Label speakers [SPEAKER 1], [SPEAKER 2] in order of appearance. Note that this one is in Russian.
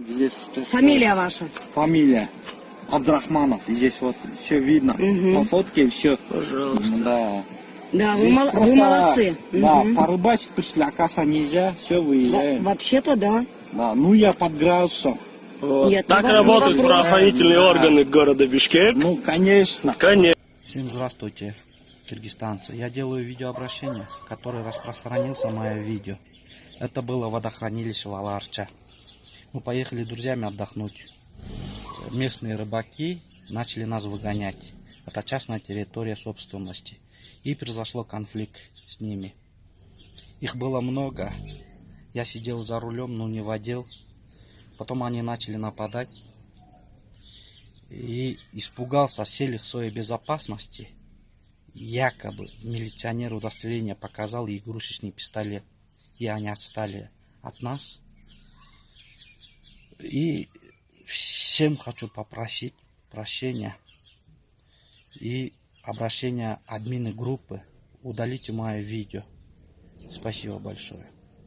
[SPEAKER 1] Здесь
[SPEAKER 2] Фамилия ваша?
[SPEAKER 1] Фамилия Абдрахманов. Здесь вот все видно. По фотке все.
[SPEAKER 2] Пожалуйста.
[SPEAKER 1] Да.
[SPEAKER 2] Да, вы,
[SPEAKER 1] Здесь
[SPEAKER 2] вы молодцы.
[SPEAKER 1] Да, порыбачить пришли, оказывается нельзя. Все, выезжаем.
[SPEAKER 2] Вообще-то да.
[SPEAKER 1] Да, ну я под градусом.
[SPEAKER 3] Вот.
[SPEAKER 2] Нет,
[SPEAKER 3] так
[SPEAKER 2] не
[SPEAKER 3] работают
[SPEAKER 2] вопрос.
[SPEAKER 3] правоохранительные органы города Бишкек.
[SPEAKER 1] Ну, конечно.
[SPEAKER 3] Конечно.
[SPEAKER 4] Всем здравствуйте, киргизстанцы. Я делаю видеообращение, которое распространился мое видео. Это было водохранилище Валарча. Мы поехали с друзьями отдохнуть. Местные рыбаки начали нас выгонять. Это частная территория собственности. И произошел конфликт с ними. Их было много. Я сидел за рулем, но не водил. Потом они начали нападать. И испугался целых своей безопасности. Якобы милиционер удостоверение показал и игрушечный пистолет. И они отстали от нас. И всем хочу попросить прощения и обращения админы группы. Удалите мое видео. Спасибо большое.